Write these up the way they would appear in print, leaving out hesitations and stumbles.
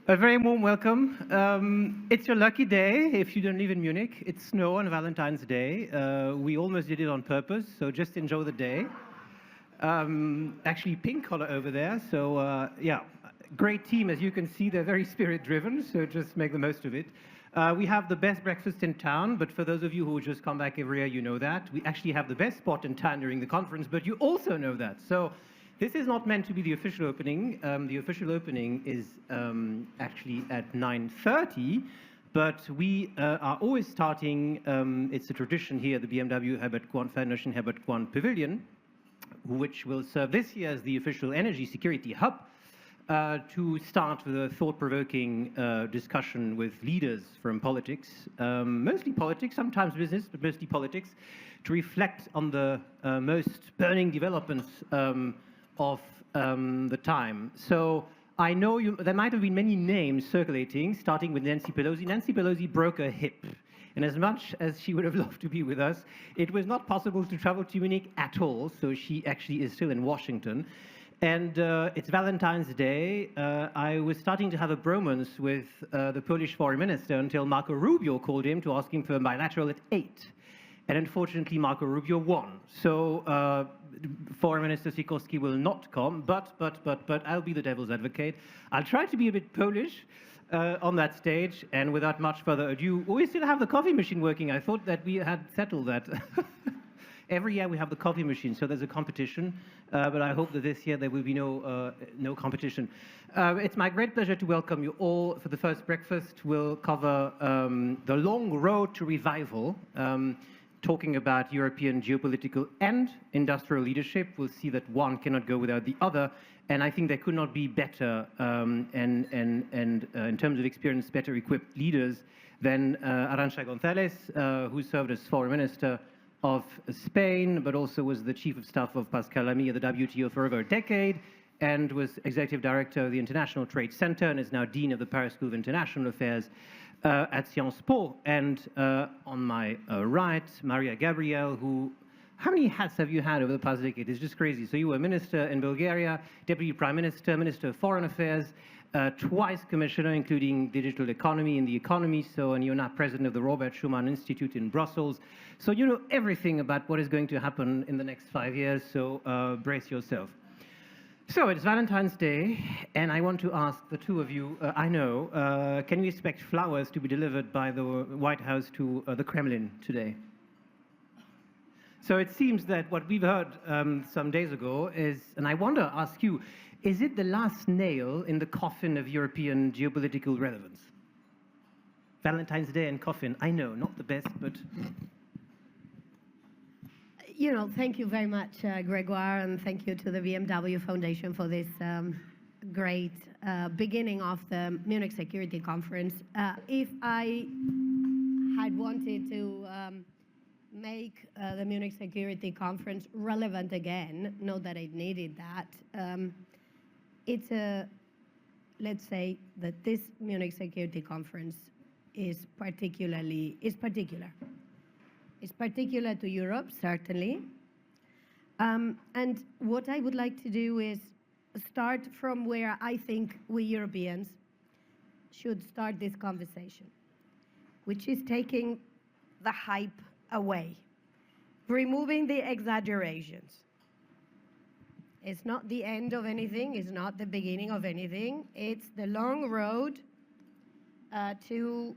A very warm welcome. It's your lucky day if you don't live in Munich. It's snow on Valentine's Day. We almost did it on purpose, so just enjoy the day. Actually, pink color over there, so yeah, great team. As you can see, they're very spirit-driven, so just make the most of it. We have the best breakfast in town, but for those of you who just come back every year, you know that. We actually have the best spot in town during the conference, but you also know that. So this is not meant to be the official opening. The official opening is actually at 9:30, but we are always starting, it's a tradition here at the BMW Herbert Quandt Foundation Herbert Quandt Pavilion, which will serve this year as the official energy security hub, to start with a thought-provoking discussion with leaders from politics, mostly politics, sometimes business, but mostly politics, to reflect on the most burning developments of the time. So I know there might have been many names circulating, starting with Nancy Pelosi. Nancy Pelosi broke her hip. And as much as she would have loved to be with us, it was not possible to travel to Munich at all, so she actually is still in Washington. And it's Valentine's Day. I was starting to have a bromance with the Polish foreign minister until Marco Rubio called him to ask him for a bilateral at 8. And unfortunately, Marco Rubio won. So Foreign Minister Sikorski will not come, but I'll be the devil's advocate. I'll try to be a bit Polish on that stage, and without much further ado, we still have the coffee machine working. I thought that we had settled that. Every year we have the coffee machine, so there's a competition, but I hope that this year there will be no competition. It's my great pleasure to welcome you all for the first breakfast. We'll cover the long road to revival, talking about European geopolitical and industrial leadership. We'll see that one cannot go without the other, and I think there could not be better and in terms of experience, better equipped leaders than Arancha González, who served as foreign minister of Spain, but also was the chief of staff of Pascal Lamy at the WTO for over a decade, and was executive director of the International Trade Center, and is now dean of the Paris School of International Affairs at Sciences Po. And on my right, Mariya GABRIEL, who, how many hats have you had over the past decade? It's just crazy. So you were minister in Bulgaria, deputy prime minister, minister of foreign affairs, twice commissioner, including digital economy and the economy, and you're now president of the Robert Schuman Institute in Brussels. So you know everything about what is going to happen in the next 5 years, so brace yourself. So it's Valentine's Day, and I want to ask the two of you, can we expect flowers to be delivered by the White House to the Kremlin today? So it seems that what we've heard some days ago is, and I want to ask you, is it the last nail in the coffin of European geopolitical relevance? Valentine's Day and coffin, I know, not the best, but... You know, thank you very much, Grégoire, and thank you to the BMW Foundation for this great beginning of the Munich Security Conference. If I had wanted to make the Munich Security Conference relevant again, not that it needed that, let's say that this Munich Security Conference is particular. It's particular to Europe, certainly. And what I would like to do is start from where I think we Europeans should start this conversation, which is taking the hype away, removing the exaggerations. It's not the end of anything, it's not the beginning of anything, it's the long road to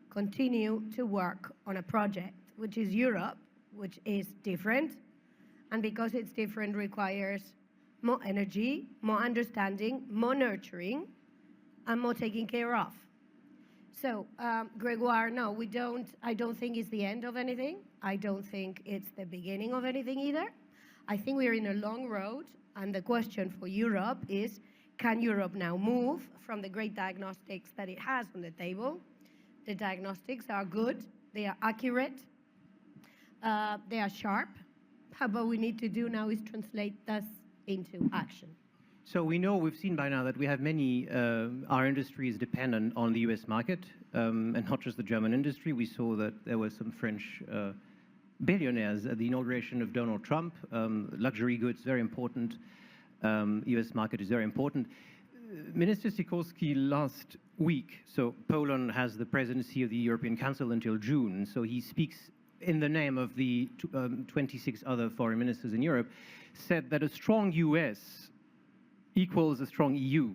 continue to work on a project, which is Europe, which is different, and because it's different requires more energy, more understanding, more nurturing, and more taking care of. So, Grégoire, no, I don't think it's the end of anything. I don't think it's the beginning of anything either. I think we're in a long road, and the question for Europe is, can Europe now move from the great diagnostics that it has on the table? The diagnostics are good, they are accurate, they are sharp. What we need to do now is translate this into action. So we know, we've seen by now that we have many, our industry is dependent on the US market, and not just the German industry. We saw that there were some French billionaires at the inauguration of Donald Trump. Luxury goods, very important. US market is very important. Minister Sikorski last week, so Poland has the presidency of the European Council until June, so he speaks in the name of the 26 other foreign ministers in Europe, said that a strong US equals a strong EU.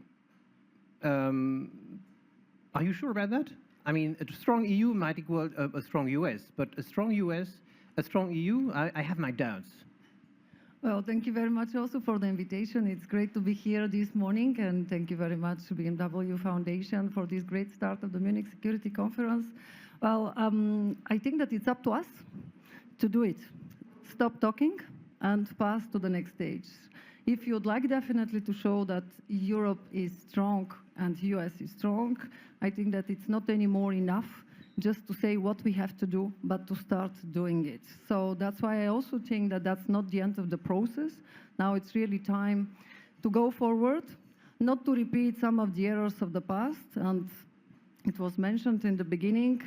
Are you sure about that? I mean, a strong EU might equal a strong US, but a strong US, a strong EU, I have my doubts. Well, thank you very much also for the invitation. It's great to be here this morning, and thank you very much to BMW Foundation for this great start of the Munich Security Conference. Well, I think that it's up to us to do it. Stop talking and pass to the next stage. If you'd like definitely to show that Europe is strong and US is strong, I think that it's not anymore enough just to say what we have to do, but to start doing it. So that's why I also think that that's not the end of the process. Now it's really time to go forward, not to repeat some of the errors of the past. And it was mentioned in the beginning,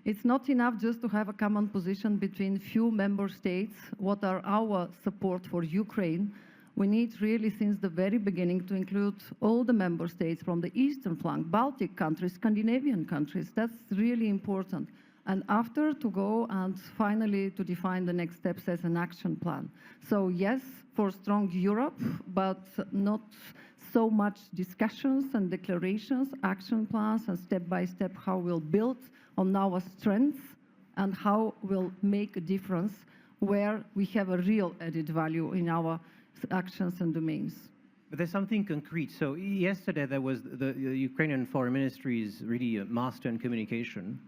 it's not enough just to have a common position between few member states. What are our support for Ukraine? We need really, since the very beginning, to include all the member states from the eastern flank, Baltic countries, Scandinavian countries. That's really important. And after, to go and finally to define the next steps as an action plan. So yes, for strong Europe, but not so much discussions and declarations, action plans, and step-by-step how we'll build on our strengths and how we'll make a difference where we have a real added value in our actions and domains. But there's something concrete. So yesterday there was the Ukrainian foreign ministry's really a master in communication.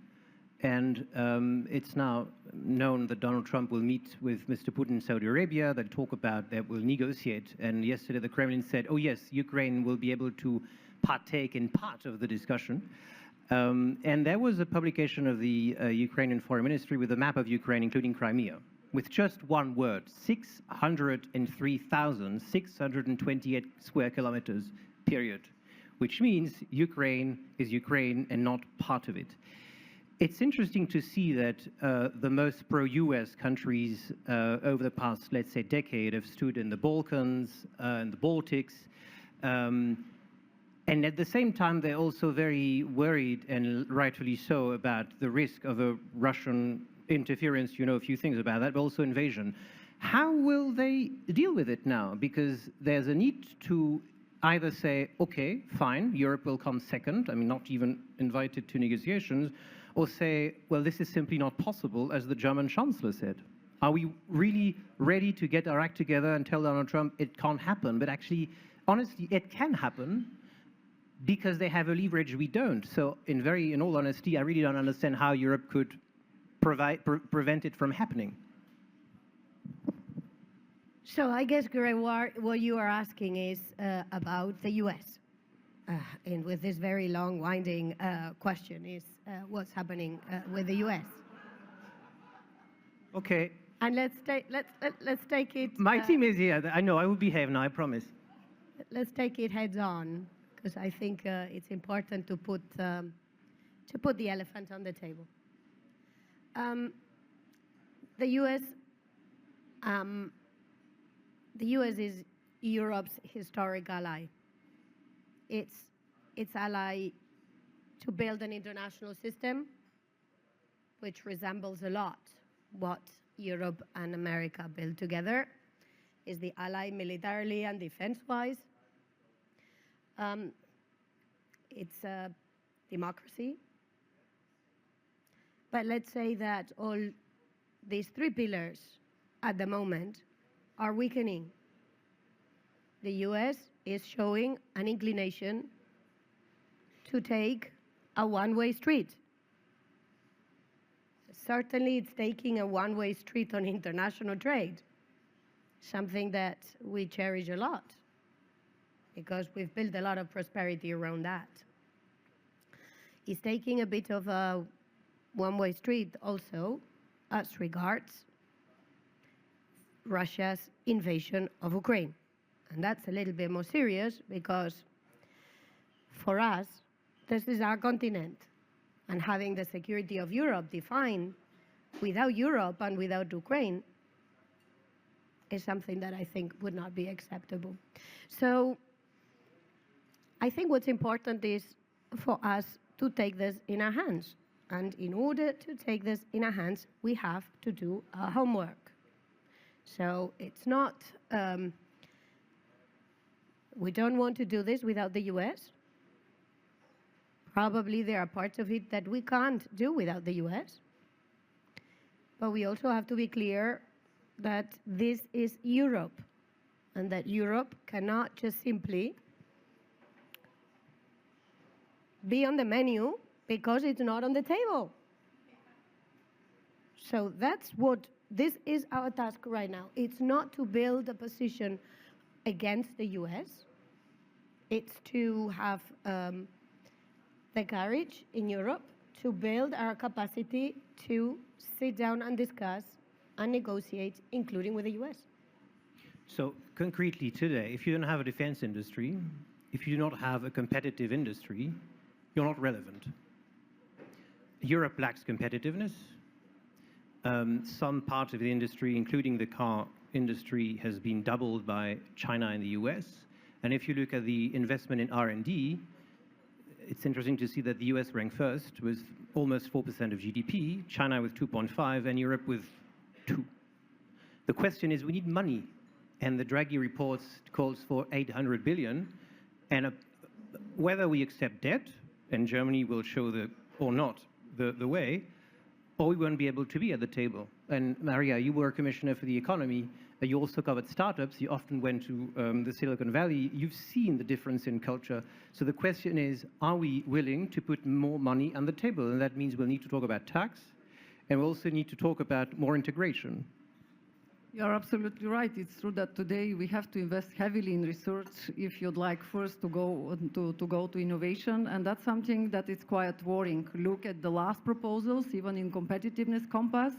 And it's now known that Donald Trump will meet with Mr. Putin in Saudi Arabia. They'll talk about, they will negotiate. And yesterday the Kremlin said, oh yes, Ukraine will be able to partake in part of the discussion. And there was a publication of the Ukrainian foreign ministry with a map of Ukraine, including Crimea, with just one word, 603,628 square kilometers, period, which means Ukraine is Ukraine and not part of it. It's interesting to see that the most pro-US countries over the past, let's say, decade have stood in the Balkans and the Baltics. And at the same time, they're also very worried, and rightfully so, about the risk of a Russian interference. You know a few things about that, but also invasion. How will they deal with it now? Because there's a need to either say, okay, fine, Europe will come second, I mean, not even invited to negotiations, or say, well, this is simply not possible, as the German Chancellor said. Are we really ready to get our act together and tell Donald Trump it can't happen? But actually, honestly, it can happen because they have a leverage we don't. So in all honesty, I really don't understand how Europe could prevent it from happening. So I guess, Grégoire, what you are asking is about the US. And with this very long, winding question is what's happening with the US. Okay. And let's take it. My team is here. I know. I will behave now. I promise. Let's take it heads on, because I think it's important to put the elephant on the table. The US is Europe's historic ally. It's ally to build an international system which resembles a lot what Europe and America built together. Is the ally militarily and defense-wise. It's a democracy. But let's say that all these three pillars at the moment are weakening. The US is showing an inclination to take a one-way street. Certainly, it's taking a one-way street on international trade, something that we cherish a lot because we've built a lot of prosperity around that. It's taking a bit of a one-way street also as regards Russia's invasion of Ukraine. And that's a little bit more serious because for us, this is our continent. And having the security of Europe defined without Europe and without Ukraine is something that I think would not be acceptable. So I think what's important is for us to take this in our hands. And in order to take this in our hands, we have to do our homework. So it's not, we don't want to do this without the US. Probably there are parts of it that we can't do without the US. But we also have to be clear that this is Europe, and that Europe cannot just simply be on the menu because it's not on the table. So that's what, this is our task right now. It's not to build a position against the US. It's to have the courage in Europe to build our capacity to sit down and discuss and negotiate, including with the US. So concretely today, if you don't have a defense industry, if you do not have a competitive industry, you're not relevant. Europe lacks competitiveness. Some parts of the industry, including the car industry, has been doubled by China and the US. And if you look at the investment in R&D, it's interesting to see that the US ranked first with almost 4% of GDP, China with 2.5, and Europe with 2. The question is, we need money. And the Draghi report calls for 800 billion. And whether we accept debt, and Germany will show or not the way, or we won't be able to be at the table. And Mariya, you were a commissioner for the economy. You also covered startups. You often went to the Silicon Valley. You've seen the difference in culture. So the question is, are we willing to put more money on the table? And that means we'll need to talk about tax, and we'll also need to talk about more integration. You're absolutely right. It's true that today we have to invest heavily in research if you'd like first to go to innovation, and that's something that is quite worrying. Look at the last proposals, even in competitiveness compass.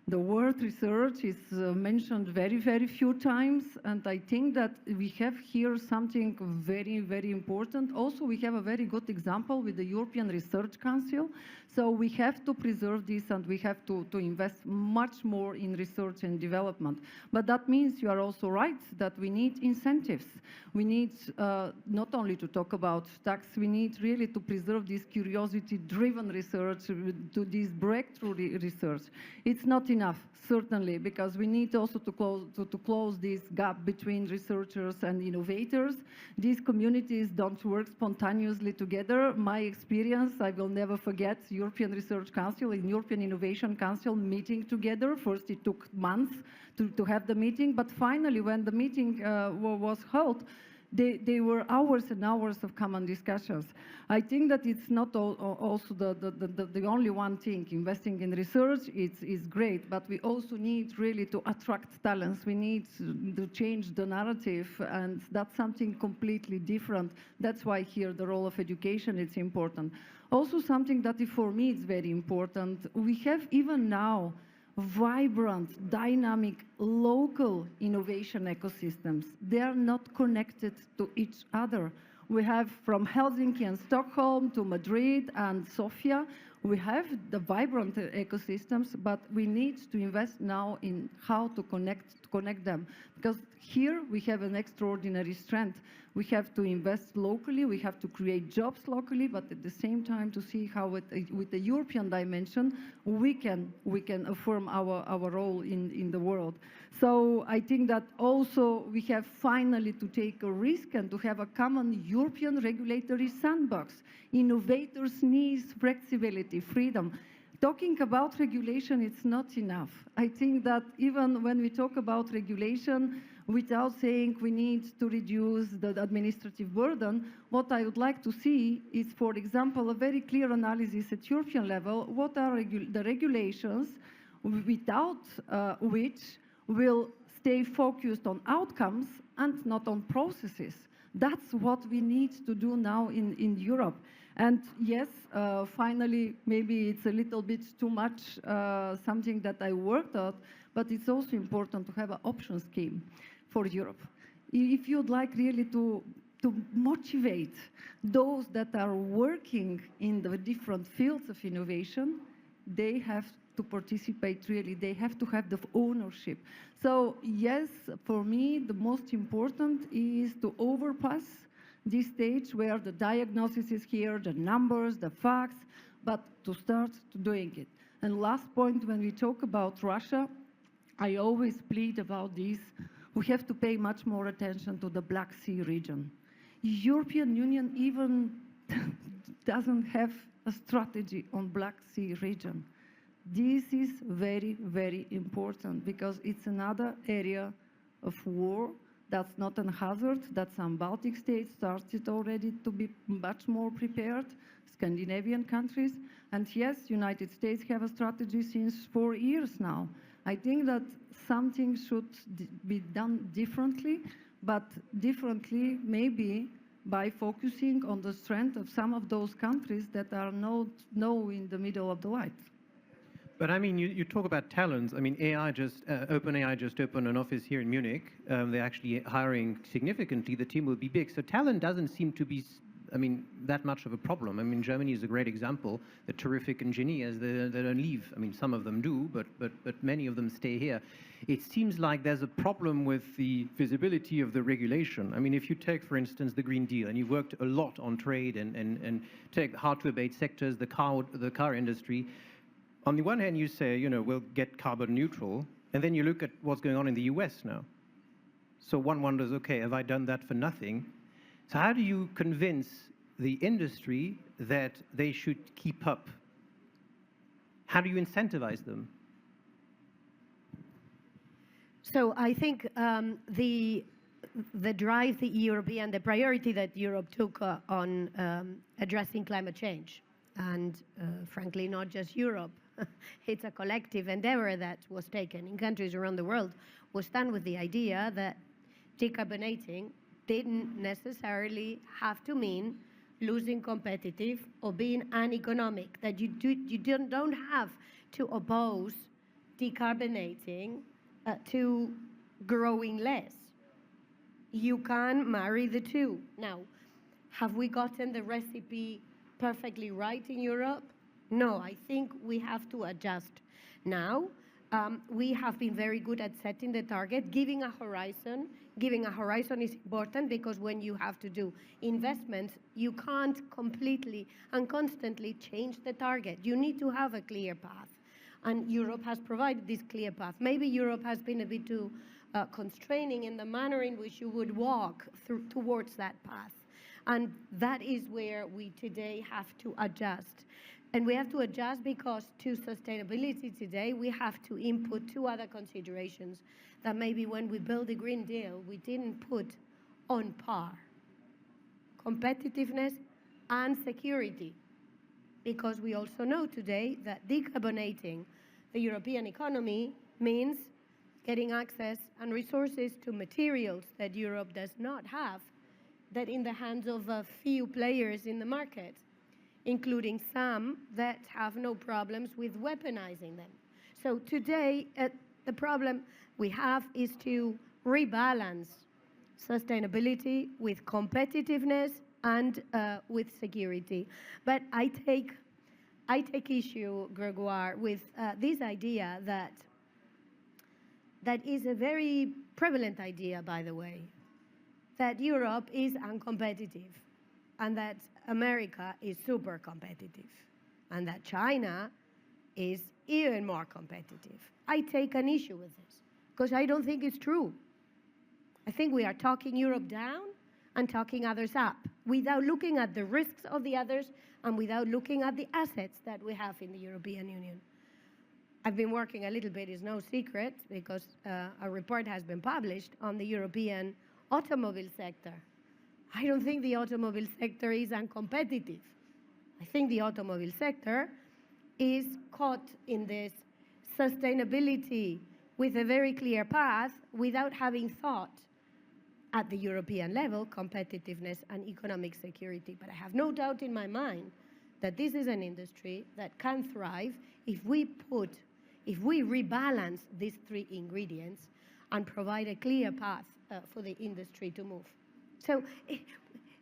The word research is mentioned very, very few times, and I think that we have here something very, very important. Also, we have a very good example with the European Research Council. So we have to preserve this, and we have to invest much more in research and development. But that means you are also right that we need incentives. We need not only to talk about tax, we need really to preserve this curiosity-driven research, to this breakthrough research. It's not enough, certainly, because we need also to close this gap between researchers and innovators. These communities don't work spontaneously together. My experience, I will never forget, European Research Council and European Innovation Council meeting together. First, it took months to have the meeting, but finally, when the meeting was held, they were hours and hours of common discussions. I think that it's not also the only one thing. Investing in research is great, but we also need really to attract talents. We need to change the narrative, and that's something completely different. That's why here the role of education is important. Also something that for me is very important, we have even now vibrant, dynamic, local innovation ecosystems. They are not connected to each other. We have from Helsinki and Stockholm to Madrid and Sofia, we have the vibrant ecosystems, but we need to invest now in how to connect them. Because here we have an extraordinary strength. We have to invest locally, we have to create jobs locally, but at the same time to see how with the European dimension, we can affirm our role in the world. So I think that also we have finally to take a risk and to have a common European regulatory sandbox. Innovators need flexibility, freedom. Talking about regulation, it's not enough. I think that even when we talk about regulation, without saying we need to reduce the administrative burden, what I would like to see is, for example, a very clear analysis at European level, what are the regulations without which will stay focused on outcomes and not on processes. That's what we need to do now in Europe. And yes, finally, maybe it's a little bit too much something that I worked on, but it's also important to have an option scheme for Europe. If you'd like really to motivate those that are working in the different fields of innovation, they have to participate really, they have to have the ownership. So yes, for me, the most important is to overpass this stage where the diagnosis is here, the numbers, the facts, but to start doing it. And last point, when we talk about Russia, I always plead about this. We have to pay much more attention to the Black Sea region. European Union even doesn't have a strategy on Black Sea region. This is very, very important because it's another area of war that's not a hazard, that some Baltic states started already to be much more prepared, Scandinavian countries, and yes, United States have a strategy since 4 years now. I think that something should be done differently, but differently maybe by focusing on the strength of some of those countries that are not in the middle of the white. But I mean, you talk about talents. I mean, OpenAI just opened an office here in Munich. They're actually hiring significantly. The team will be big. So talent doesn't seem to be, I mean, that much of a problem. I mean, Germany is a great example. The terrific engineers, they don't leave. I mean, some of them do, but many of them stay here. It seems like there's a problem with the visibility of the regulation. I mean, if you take, for instance, the Green Deal, and you've worked a lot on trade and take hard-to-abate sectors, the car industry. On the one hand, you say, you know, we'll get carbon neutral, and then you look at what's going on in the US now. So one wonders, okay, have I done that for nothing? So how do you convince the industry that they should keep up? How do you incentivize them? So I think the drive the priority that Europe took on addressing climate change, and frankly, not just Europe, it's a collective endeavor that was taken in countries around the world, was done with the idea that decarbonating didn't necessarily have to mean losing competitive or being uneconomic, that you don't have to oppose decarbonating to growing less. You can marry the two. Now, have we gotten the recipe perfectly right in Europe? No, I think we have to adjust. Now, we have been very good at setting the target, giving a horizon. Giving a horizon is important because when you have to do investments, you can't completely and constantly change the target. You need to have a clear path. And Europe has provided this clear path. Maybe Europe has been a bit too constraining in the manner in which you would walk towards that path. And that is where we today have to adjust. And we have to adjust because to sustainability today, we have to input two other considerations that maybe when we build the Green Deal, we didn't put on par: competitiveness and security. Because we also know today that decarbonating the European economy means getting access and resources to materials that Europe does not have, that in the hands of a few players in the market, including some that have no problems with weaponizing them. So today, the problem we have is to rebalance sustainability with competitiveness and with security. But I take issue, Grégoire, with this idea that is a very prevalent idea, by the way, that Europe is uncompetitive and that America is super competitive and that China is even more competitive. I take an issue with this because I don't think it's true. I think we are talking Europe down and talking others up without looking at the risks of the others and without looking at the assets that we have in the European Union. I've been working a little bit, it's no secret, because a report has been published on the European automobile sector. I don't think the automobile sector is uncompetitive. I think the automobile sector is caught in this sustainability with a very clear path without having thought at the European level competitiveness and economic security. But I have no doubt in my mind that this is an industry that can thrive if we rebalance these three ingredients and provide a clear path for the industry to move. So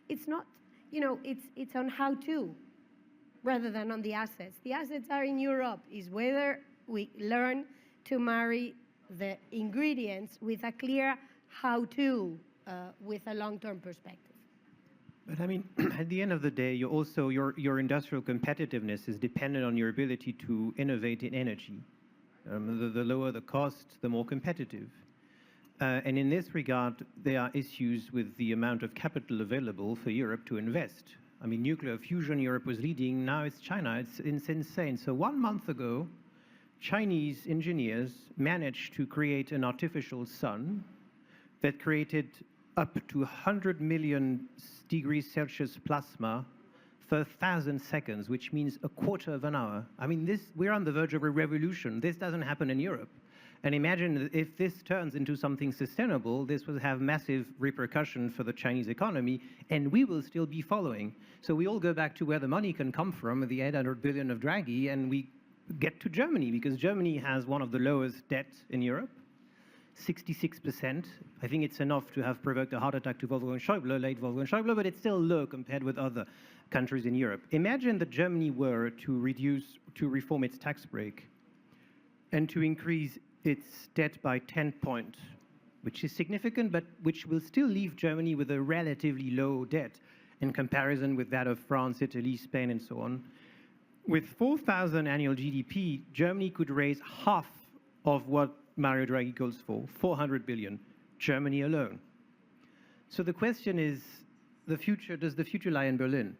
it's not, it's on how to rather than on the assets. The assets are in Europe, is whether we learn to marry the ingredients with a clear how to, with a long-term perspective. But I mean, at the end of the day, your industrial competitiveness is dependent on your ability to innovate in energy. The lower the cost, the more competitive. And in this regard, there are issues with the amount of capital available for Europe to invest. I mean, nuclear fusion, Europe was leading, now it's China. It's insane. So 1 month ago, Chinese engineers managed to create an artificial sun that created up to 100 million degrees Celsius plasma for 1,000 seconds, which means a quarter of an hour. I mean, we're on the verge of a revolution. This doesn't happen in Europe. And imagine if this turns into something sustainable, this will have massive repercussions for the Chinese economy, and we will still be following. So we all go back to where the money can come from, the 800 billion of Draghi, and we get to Germany, because Germany has one of the lowest debts in Europe, 66%. I think it's enough to have provoked a heart attack to Wolfgang Schäuble, late Wolfgang Schäuble, but it's still low compared with other countries in Europe. Imagine that Germany were to reform its tax break and to increase its debt by 10 points, which is significant, but which will still leave Germany with a relatively low debt in comparison with that of France, Italy, Spain, and so on. With 4,000 annual GDP, Germany could raise half of what Mario Draghi calls for, 400 billion, Germany alone. So the question is, does the future lie in Berlin?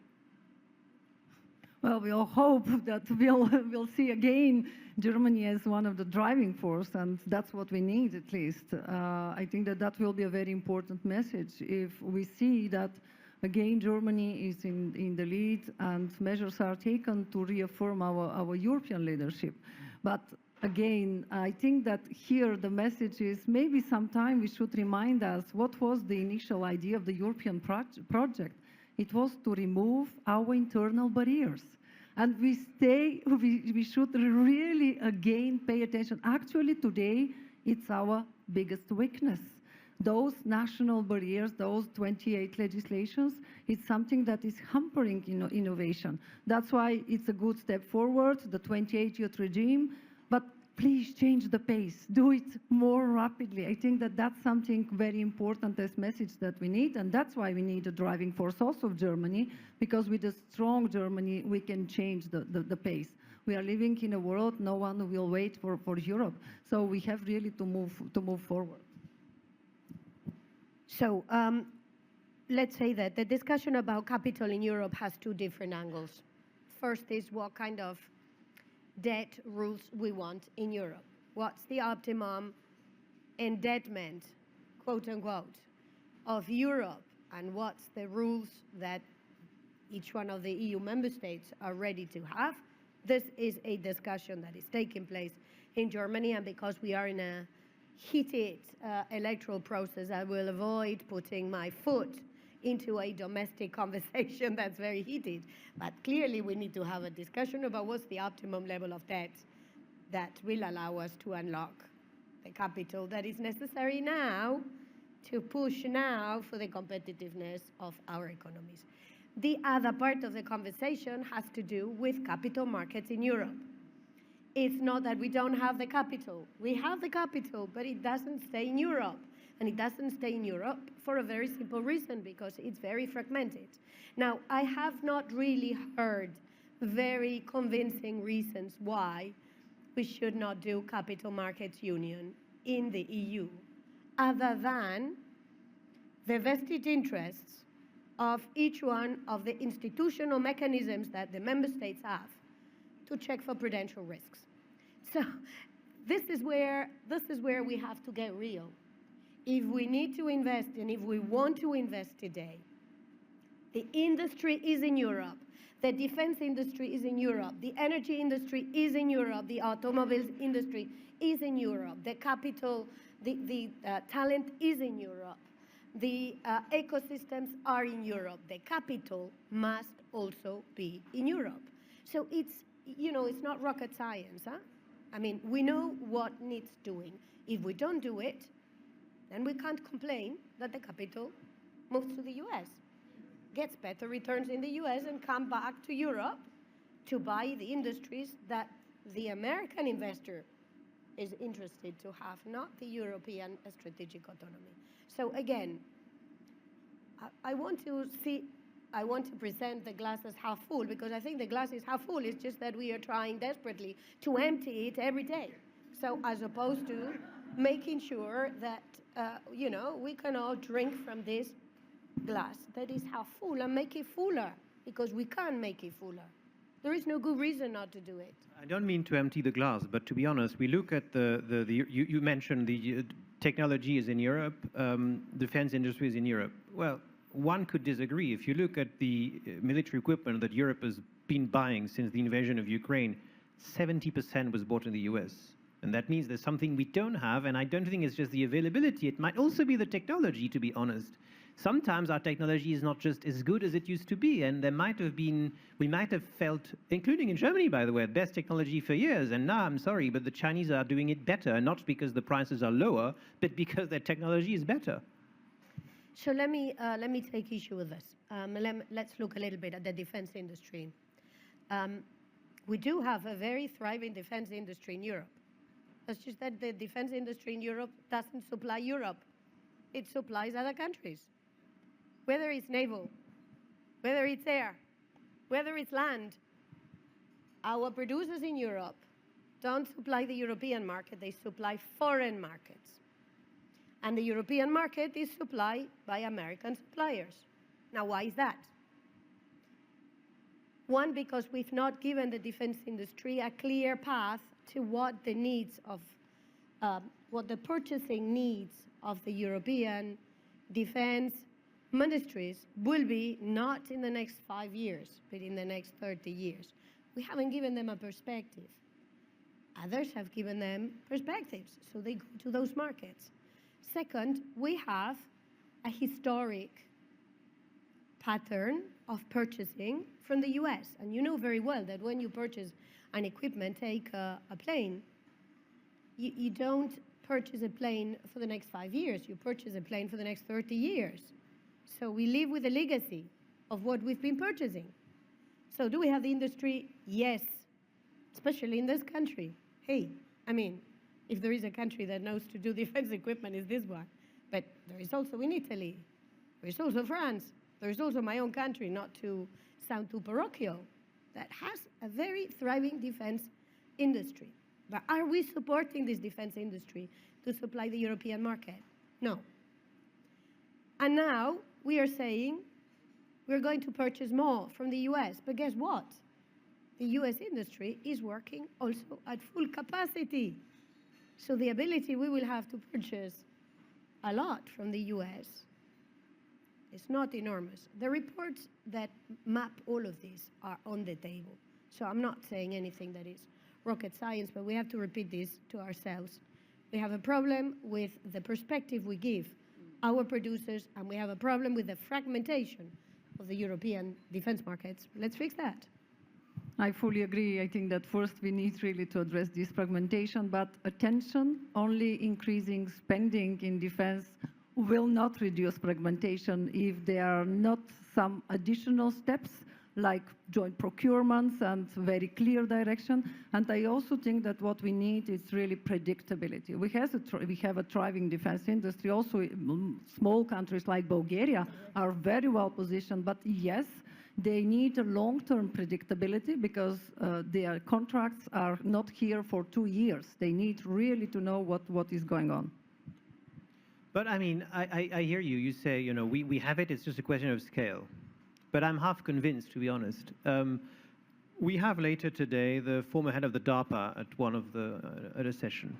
Well, we all hope that we'll see again Germany as one of the driving force, and that's what we need at least. I think that will be a very important message if we see that, again, Germany is in the lead and measures are taken to reaffirm our European leadership. But again, I think that here the message is maybe sometime we should remind us what was the initial idea of the European project. It was to remove our internal barriers. And we should really, again, pay attention. Actually, today, it's our biggest weakness. Those national barriers, those 28 legislations, it's something that is hampering innovation. That's why it's a good step forward, the 28-youth regime, but please change the pace. Do it more rapidly. I think that that's something very important as message that we need, and that's why we need a driving force also of Germany, because with a strong Germany, we can change the pace. We are living in a world, no one will wait for Europe, so we have really to move forward. So let's say that the discussion about capital in Europe has two different angles. First is what kind of debt rules we want in Europe. What's the optimum indebtment, quote unquote, of Europe, and what's the rules that each one of the EU member states are ready to have? This is a discussion that is taking place in Germany, and because we are in a heated electoral process, I will avoid putting my foot into a domestic conversation that's very heated. But clearly we need to have a discussion about what's the optimum level of debt that will allow us to unlock the capital that is necessary now to push now for the competitiveness of our economies. The other part of the conversation has to do with capital markets in Europe. It's not that we don't have the capital. We have the capital, but it doesn't stay in Europe. And it doesn't stay in Europe for a very simple reason, because it's very fragmented. Now, I have not really heard very convincing reasons why we should not do capital markets union in the EU, other than the vested interests of each one of the institutional mechanisms that the member states have to check for prudential risks. So this is where we have to get real. If we need to invest, and if we want to invest today, the industry is in Europe, the defense industry is in Europe, the energy industry is in Europe, the automobiles industry is in Europe, the capital, the talent is in Europe, the ecosystems are in Europe. The capital must also be in Europe. So it's not rocket science, huh? I mean, we know what needs doing. If we don't do it, then we can't complain that the capital moves to the US, gets better returns in the US, and come back to Europe to buy the industries that the American investor is interested to have, not the European strategic autonomy. So again, I want to see I want to present the glass as half full, because I think the glass is half full. It's just that we are trying desperately to empty it every day. So as opposed to making sure that, we can all drink from this glass that is half full and make it fuller, because we can make it fuller. There is no good reason not to do it. I don't mean to empty the glass, but to be honest, we look at you mentioned the technology is in Europe, defense industry is in Europe. Well, one could disagree. If you look at the military equipment that Europe has been buying since the invasion of Ukraine, 70% was bought in the US. And that means there's something we don't have, and I don't think it's just the availability. It might also be the technology, to be honest. Sometimes our technology is not just as good as it used to be, and we might have felt, including in Germany, by the way, best technology for years, and now I'm sorry, but the Chinese are doing it better, not because the prices are lower, but because their technology is better. So let me take issue with this. Let's look a little bit at the defense industry. We do have a very thriving defense industry in Europe. It's just that the defense industry in Europe doesn't supply Europe. It supplies other countries. Whether it's naval, whether it's air, whether it's land, our producers in Europe don't supply the European market, they supply foreign markets. And the European market is supplied by American suppliers. Now, why is that? One, because we've not given the defense industry a clear path to what the needs of, what the purchasing needs of the European defense ministries will be, not in the next 5 years, but in the next 30 years. We haven't given them a perspective. Others have given them perspectives, so they go to those markets. Second, we have a historic pattern of purchasing from the US. And you know very well that when you purchase an equipment, take a plane, you don't purchase a plane for the next 5 years. You purchase a plane for the next 30 years. So we live with the legacy of what we've been purchasing. So do we have the industry? Yes, especially in this country. Hey, I mean, if there is a country that knows to do defense equipment, it's this one. But there is also in Italy. There is also France. There is also my own country, not to sound too parochial, that has a very thriving defense industry. But are we supporting this defense industry to supply the European market? No. And now we are saying we're going to purchase more from the US. But guess what? The US industry is working also at full capacity. So the ability we will have to purchase a lot from the US is not enormous. The reports that map all of this are on the table. So I'm not saying anything that is rocket science, but we have to repeat this to ourselves. We have a problem with the perspective we give our producers, and we have a problem with the fragmentation of the European defense markets. Let's fix that. I fully agree. I think that first we need really to address this fragmentation, but attention, only increasing spending in defense will not reduce fragmentation if there are not some additional steps like joint procurements and very clear direction. And I also think that what we need is really predictability. We have a thriving defense industry. Also, small countries like Bulgaria are very well positioned, but yes, they need a long-term predictability because their contracts are not here for 2 years. They need really to know what is going on. But I mean, I hear you. You say, you know, we have it. It's just a question of scale. But I'm half convinced, to be honest. We have later today the former head of the DARPA at at a session.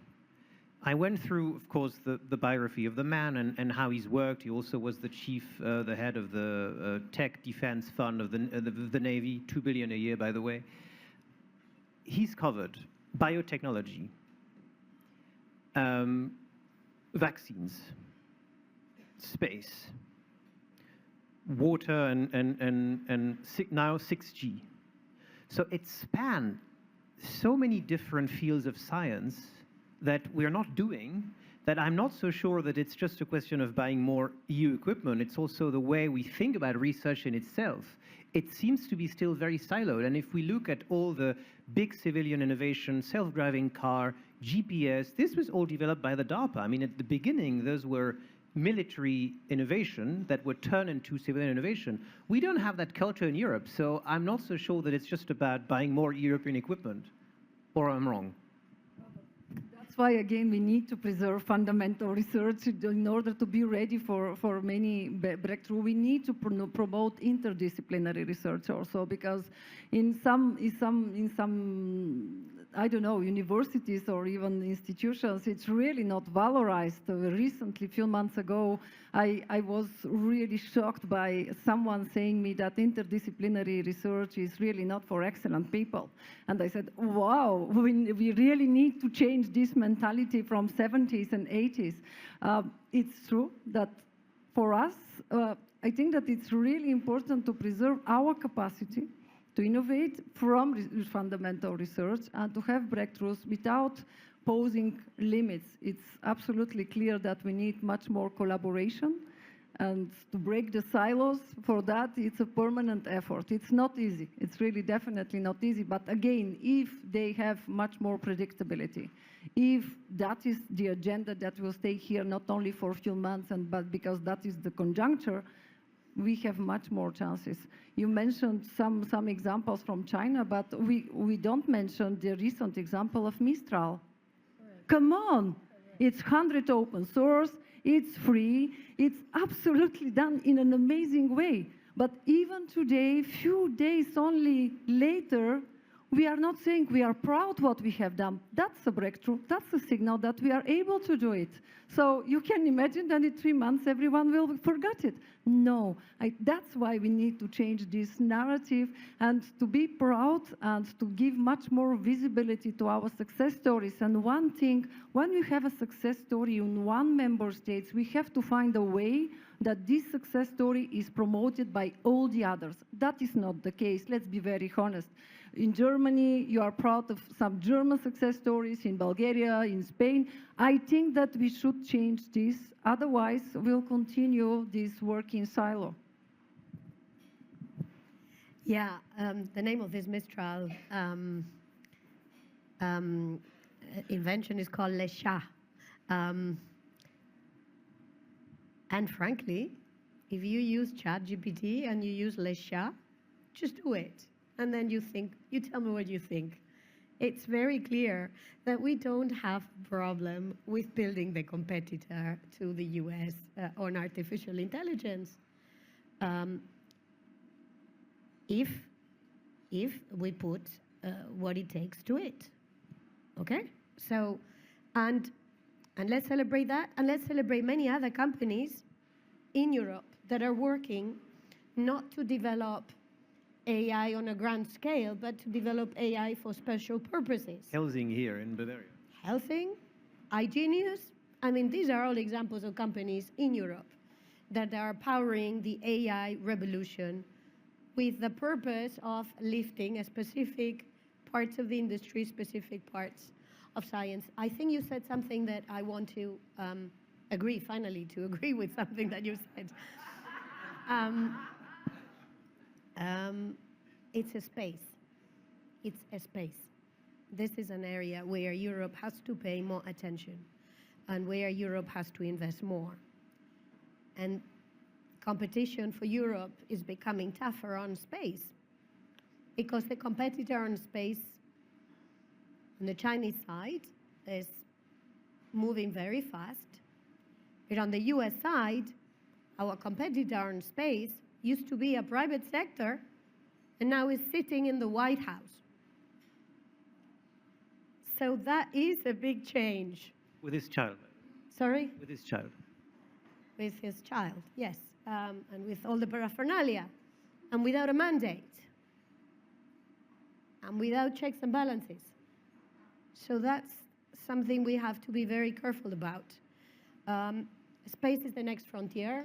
I went through, of course, the biography of the man and how he's worked. He also was the head of the tech defense fund of the Navy, 2 billion a year, by the way. He's covered biotechnology, vaccines, space, water, and now 6G. So it spanned so many different fields of science that we're not doing, that I'm not so sure that it's just a question of buying more EU equipment. It's also the way we think about research in itself. It seems to be still very siloed. And if we look at all the big civilian innovation, self-driving car, GPS, this was all developed by the DARPA. I mean, at the beginning, those were military innovation that would turn into civilian innovation. We don't have that culture in Europe, so I'm not so sure that it's just about buying more European equipment, or I'm wrong. That's why, again, we need to preserve fundamental research in order to be ready for many breakthroughs. We need to promote interdisciplinary research also, because in some I don't know, universities or even institutions, it's really not valorized. Recently, a few months ago, I was really shocked by someone saying me that interdisciplinary research is really not for excellent people. And I said, wow, we really need to change this mentality from 70s and 80s. It's true that for us, I think that it's really important to preserve our capacity to innovate from fundamental research and to have breakthroughs without posing limits. It's absolutely clear that we need much more collaboration, and to break the silos, for that, it's a permanent effort. It's not easy. It's really definitely not easy. But again, if they have much more predictability, if that is the agenda that will stay here not only for a few months, but because that is the conjuncture, we have much more chances. You mentioned some examples from China, but we don't mention the recent example of Mistral. Correct. Come on, it's 100% open source, it's free, it's absolutely done in an amazing way. But even today, few days only later, we are not saying we are proud what we have done. That's a breakthrough. That's a signal that we are able to do it. So you can imagine that in 3 months, everyone will forget it. No, that's why we need to change this narrative and to be proud and to give much more visibility to our success stories. And one thing, when we have a success story in one member state, we have to find a way that this success story is promoted by all the others. That is not the case. Let's be very honest. In Germany, you are proud of some German success stories, in Bulgaria, in Spain. I think that we should change this. Otherwise, we'll continue this work in silo. Yeah, the name of this Mistral invention is called Le Chat. And frankly, if you use ChatGPT and you use Le Chat, just do it. And then you tell me what you think. It's very clear that we don't have a problem with building the competitor to the US on artificial intelligence. If we put what it takes to it, okay? So, and let's celebrate that, and let's celebrate many other companies in Europe that are working not to develop AI on a grand scale, but to develop AI for special purposes. Helsing here in Bavaria. Helsing, iGenius. I mean, these are all examples of companies in Europe that are powering the AI revolution with the purpose of lifting a specific parts of the industry, specific parts of science. I think you said something that I want to agree with something that you said. It's a space. It's a space. This is an area where Europe has to pay more attention and where Europe has to invest more. And competition for Europe is becoming tougher on space because the competitor on space on the Chinese side is moving very fast. But on the US side, our competitor on space used to be a private sector and now is sitting in the White House. So that is a big change. With his child. Sorry? With his child. With his child, yes. And with all the paraphernalia. And without a mandate. And without checks and balances. So that's something we have to be very careful about. Space is the next frontier.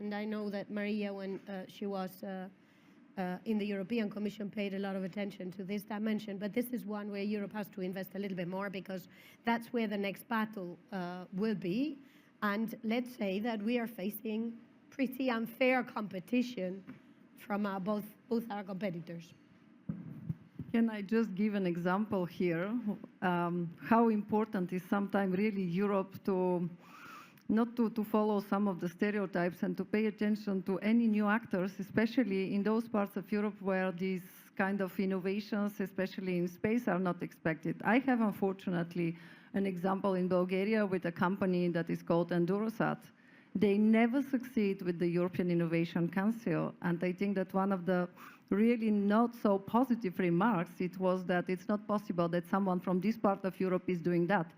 And I know that Mariya, when she was in the European Commission, paid a lot of attention to this dimension. But this is one where Europe has to invest a little bit more because that's where the next battle will be. And let's say that we are facing pretty unfair competition from both our competitors. Can I just give an example here? How important is sometimes really Europe to not to follow some of the stereotypes and to pay attention to any new actors, especially in those parts of Europe where these kind of innovations, especially in space, are not expected. I have, unfortunately, an example in Bulgaria with a company that is called Endurosat. They never succeed with the European Innovation Council, and I think that one of the really not so positive remarks, it was that it's not possible that someone from this part of Europe is doing that.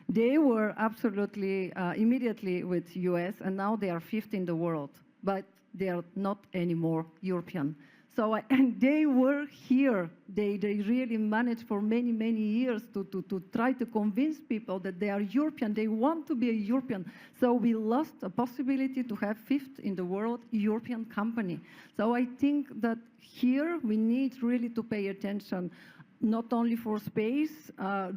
They were absolutely immediately with US, and now they are fifth in the world, but they are not anymore European. So, and they were here. They really managed for many, many years to try to convince people that they are European. They want to be a European. So we lost a possibility to have fifth in the world European company. So I think that here we need really to pay attention, not only for space,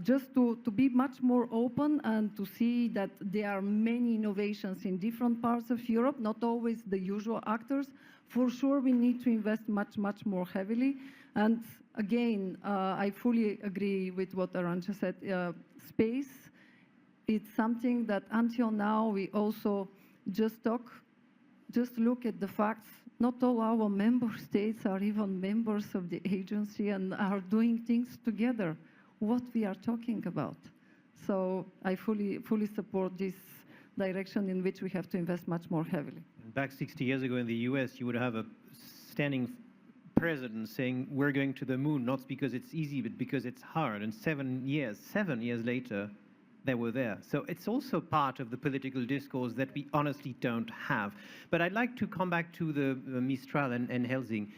just to be much more open and to see that there are many innovations in different parts of Europe, not always the usual actors. For sure, we need to invest much, much more heavily. And again, I fully agree with what Arancha said. Space, it's something that until now we also just look at the facts. Not all our member states are even members of the agency and are doing things together. What we are talking about. So I fully support this direction in which we have to invest much more heavily. Back 60 years ago in the US, you would have a standing president saying, we're going to the moon, not because it's easy, but because it's hard. And 7 years later, they were there. So it's also part of the political discourse that we honestly don't have. But I'd like to come back to the Mistral and Helsing.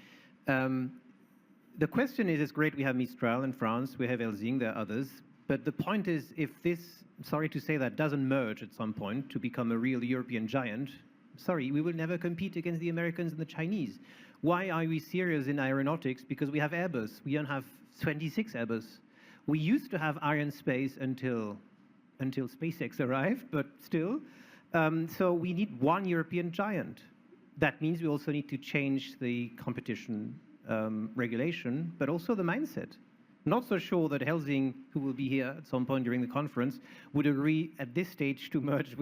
The question is, it's great we have Mistral in France, we have Helsing, there are others. But the point is, if this, sorry to say that, doesn't merge at some point to become a real European giant, sorry, we will never compete against the Americans and the Chinese. Why are we serious in aeronautics? Because we have Airbus. We don't have 26 Airbus. We used to have Arianespace until SpaceX arrived, but still. So we need one European giant. That means we also need to change the competition regulation, but also the mindset. Not so sure that Helsing, who will be here at some point during the conference, would agree at this stage to merge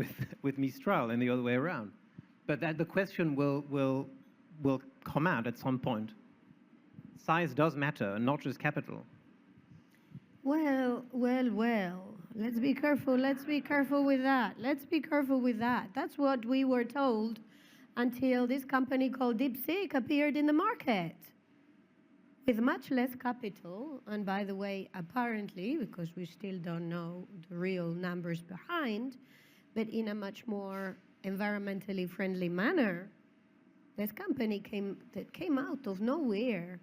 with Mistral and the other way around. But that the question will come out at some point. Size does matter, and not just capital. Well. Let's be careful with that. Let's be careful with that. That's what we were told until this company called DeepSeek appeared in the market. With much less capital, and by the way, apparently, because we still don't know the real numbers behind, but in a much more environmentally friendly manner, this company came out of nowhere,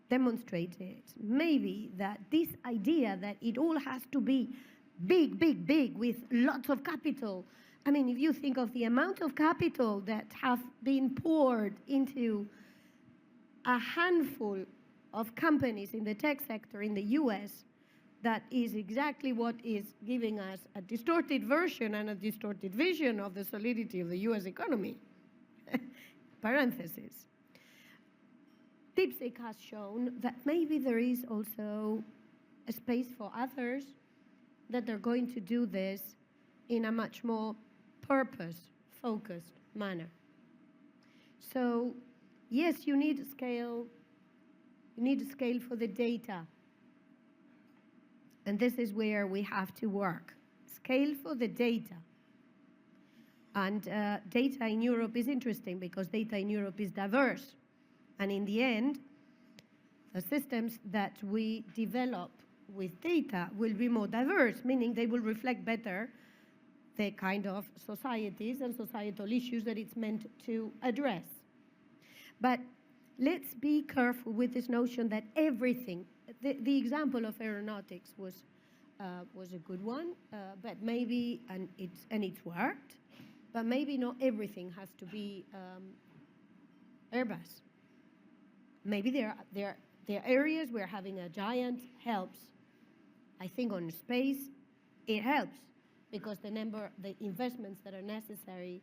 demonstrated maybe that this idea that it all has to be big, with lots of capital. I mean, if you think of the amount of capital that have been poured into a handful of companies in the tech sector in the US, that is exactly what is giving us a distorted version and a distorted vision of the solidity of the US economy. Parenthesis. DeepSeek has shown that maybe there is also a space for others that are going to do this in a much more purpose-focused manner. So, yes, you need scale. You need a scale for the data. And this is where we have to work. Scale for the data. And data in Europe is interesting because data in Europe is diverse. And in the end, the systems that we develop with data will be more diverse, meaning they will reflect better the kind of societies and societal issues that it's meant to address. But let's be careful with this notion that everything, the example of aeronautics was a good one, but maybe, and it's worked, but maybe not everything has to be Airbus. Maybe there are areas where having a giant helps. I think on space, it helps because the investments that are necessary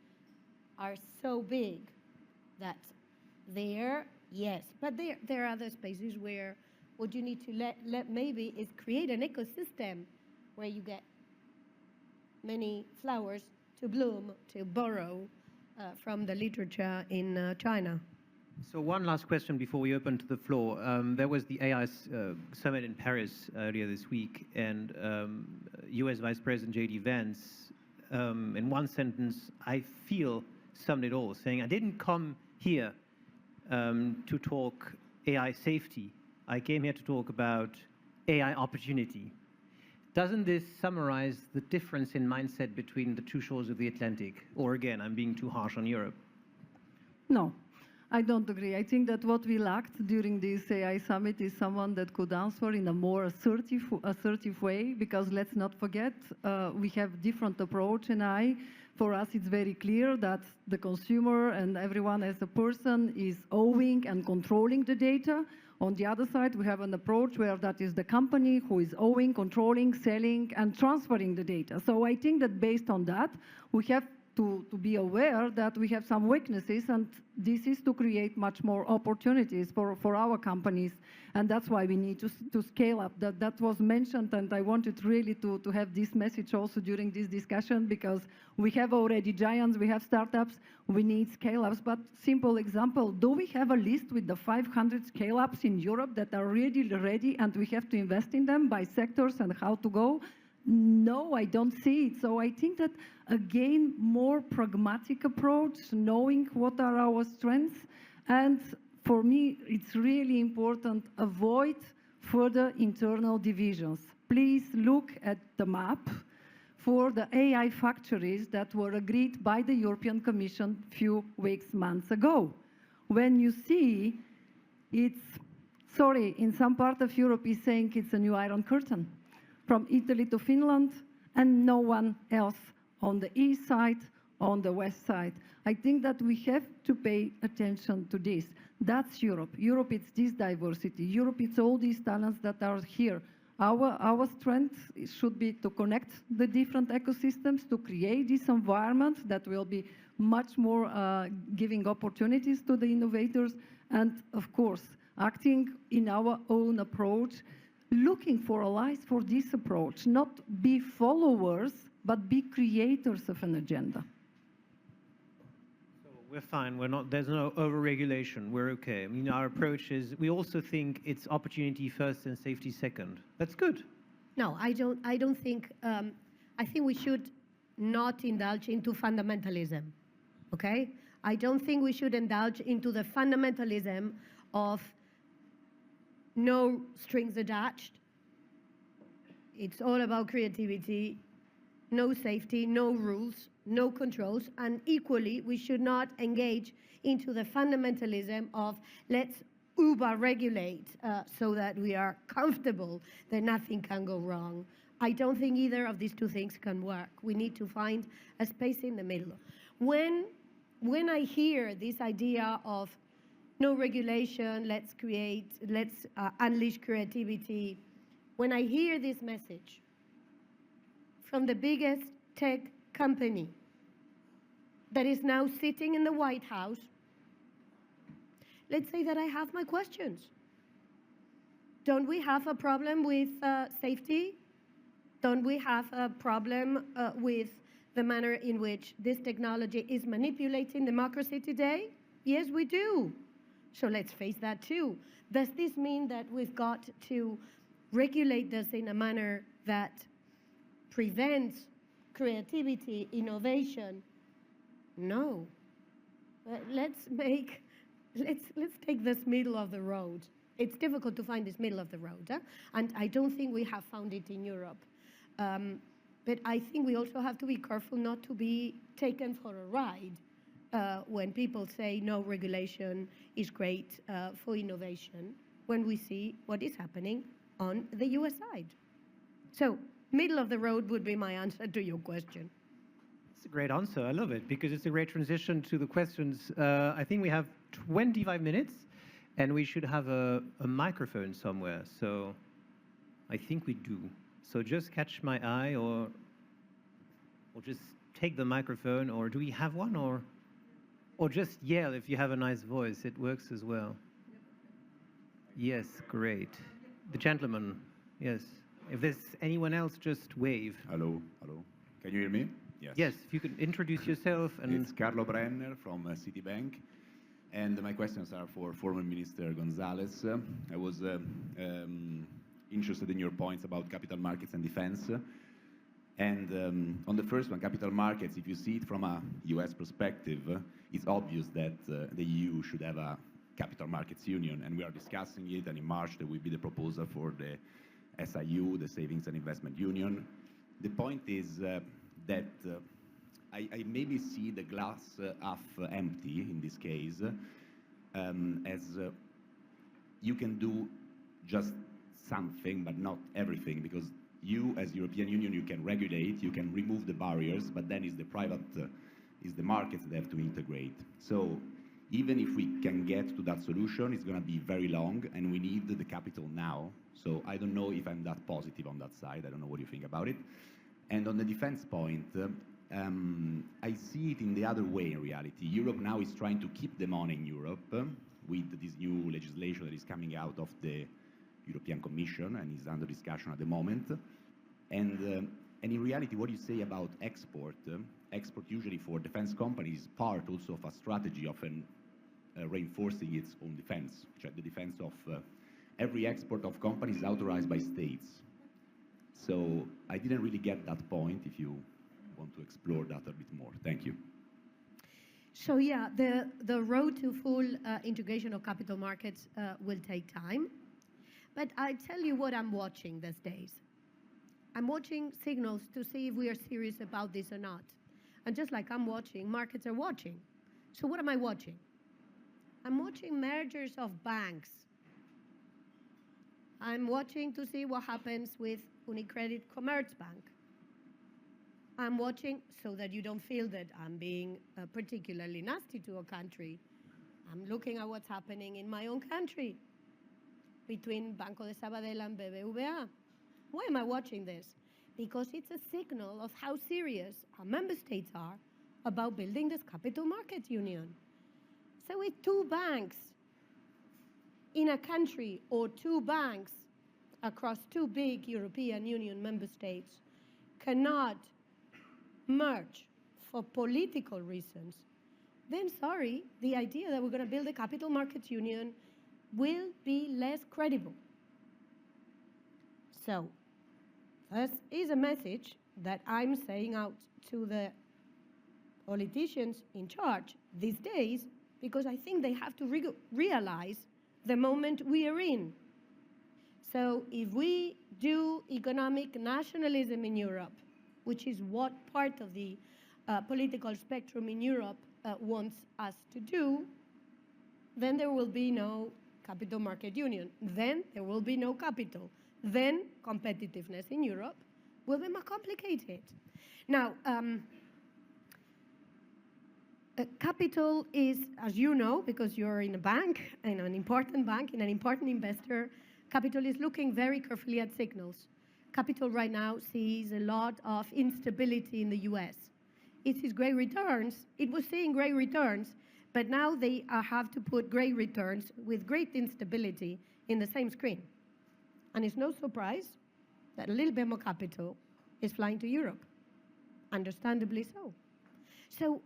are so big that yes, but there are other spaces where what you need to let maybe is create an ecosystem where you get many flowers to bloom, to borrow from the literature in China. So one last question before we open to the floor. There was the AI summit in Paris earlier this week, and US Vice President J.D. Vance, in one sentence, I feel summed it all, saying, I didn't come here to talk AI safety. I came here to talk about AI opportunity. Doesn't this summarize the difference in mindset between the two shores of the Atlantic? Or again, I'm being too harsh on Europe. No, I don't agree. I think that what we lacked during this AI summit is someone that could answer in a more assertive way, because let's not forget, we have different approach in AI. For us, it's very clear that the consumer and everyone as a person is owning and controlling the data. On the other side, we have an approach where that is the company who is owning, controlling, selling, and transferring the data. So I think that based on that, we have to be aware that we have some weaknesses, and this is to create much more opportunities for our companies, and that's why we need to scale up. That was mentioned, and I wanted really to have this message also during this discussion, because we have already giants, we have startups, we need scale-ups. But simple example, do we have a list with the 500 scale-ups in Europe that are really ready and we have to invest in them by sectors and how to go? No, I don't see it. So I think that, again, more pragmatic approach, knowing what are our strengths. And for me, it's really important, avoid further internal divisions. Please look at the map for the AI factories that were agreed by the European Commission a few weeks, months ago. When you see it's, sorry, in some part of Europe is saying it's a new Iron Curtain, from Italy to Finland, and no one else on the east side, on the west side. I think that we have to pay attention to this. That's Europe. Europe, it's this diversity. Europe, it's all these talents that are here. Our strength should be to connect the different ecosystems, to create this environment that will be much more giving opportunities to the innovators, and of course, acting in our own approach, looking for allies for this approach, not be followers, but be creators of an agenda. So we're fine. We're not. There's no overregulation. We're okay. I mean, our approach is. We also think it's opportunity first and safety second. That's good. No, I don't think. I think we should not indulge into fundamentalism. Okay, I don't think we should indulge into the fundamentalism of no strings attached. It's all about creativity, no safety, no rules, no controls, and equally, we should not engage into the fundamentalism of let's uber-regulate so that we are comfortable that nothing can go wrong. I don't think either of these two things can work. We need to find a space in the middle. When I hear this idea of no regulation, let's unleash creativity. When I hear this message from the biggest tech company that is now sitting in the White House, let's say that I have my questions. Don't we have a problem with safety? Don't we have a problem with the manner in which this technology is manipulating democracy today? Yes, we do. So let's face that too. Does this mean that we've got to regulate this in a manner that prevents creativity, innovation? No. Let's take this middle of the road. It's difficult to find this middle of the road, and I don't think we have found it in Europe. But I think we also have to be careful not to be taken for a ride when people say no regulation is great for innovation, when we see what is happening on the US side. So middle of the road would be my answer to your question. It's a great answer. I love it, because it's a great transition to the questions. I think we have 25 minutes, and we should have a microphone somewhere. So I think we do. So just catch my eye, or just take the microphone, or do we have one, or just yell if you have a nice voice. It works as well. Yes, great. The gentleman, yes. If there's anyone else, just wave. Hello, hello. Can you hear me? Yes. Yes, if you could introduce yourself and... It's Carlo Brenner from Citibank, and my questions are for former Minister González. I was interested in your points about capital markets and defense. And on the first one, capital markets, if you see it from a US perspective, it's obvious that the EU should have a capital markets union, and we are discussing it, and in March there will be the proposal for the SIU, the Savings and Investment Union. The point is that I maybe see the glass half empty in this case, as you can do just something, but not everything, because you, as European Union, you can regulate, you can remove the barriers, but then it's the private, it's the markets that have to integrate. So even if we can get to that solution, it's going to be very long, and we need the capital now. So I don't know if I'm that positive on that side. I don't know what you think about it. And on the defense point, I see it in the other way in reality. Europe now is trying to keep the money in Europe with this new legislation that is coming out of the European Commission and is under discussion at the moment. And in reality, what you say about export, export usually for defense companies is part also of a strategy of reinforcing its own defense. The defense of every export of companies is authorized by states. So I didn't really get that point, if you want to explore that a bit more. Thank you. So yeah, the road to full integration of capital markets will take time. But I tell you what I'm watching these days. I'm watching signals to see if we are serious about this or not. And just like I'm watching, markets are watching. So what am I watching? I'm watching mergers of banks. I'm watching to see what happens with UniCredit Commerzbank. I'm watching so that you don't feel that I'm being particularly nasty to a country. I'm looking at what's happening in my own country between Banco de Sabadell and BBVA. Why am I watching this? Because it's a signal of how serious our member states are about building this capital market union. So with two banks in a country or two banks across two big European Union member states cannot merge for political reasons, then sorry, the idea that we're going to build a capital markets union will be less credible. So this is a message that I'm saying out to the politicians in charge these days, because I think they have to realize the moment we are in. So if we do economic nationalism in Europe, which is what part of the political spectrum in Europe wants us to do, then there will be no capital market union. Then there will be no capital. Then competitiveness in Europe will be more complicated. Now, capital is, as you know, because you're in a bank, in an important investor, capital is looking very carefully at signals. Capital right now sees a lot of instability in the US. It sees great returns. It was seeing great returns, but now they have to put great returns with great instability in the same screen. And it's no surprise that a little bit more capital is flying to Europe, understandably so. So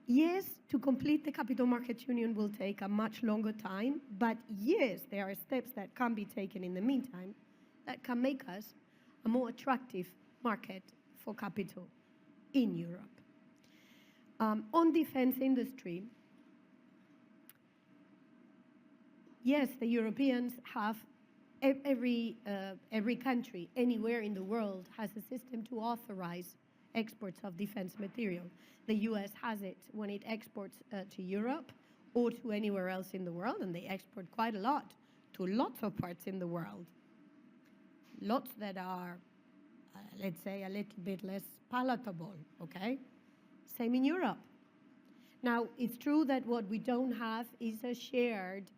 yes, to complete the capital markets union will take a much longer time, but yes, there are steps that can be taken in the meantime that can make us a more attractive market for capital in Europe. On defense industry, yes, the Europeans have, every country anywhere in the world has a system to authorize exports of defense material. The US has it when it exports to Europe or to anywhere else in the world, and they export quite a lot to lots of parts in the world. Lots that are, let's say, a little bit less palatable, okay? Same in Europe. Now, it's true that what we don't have is a shared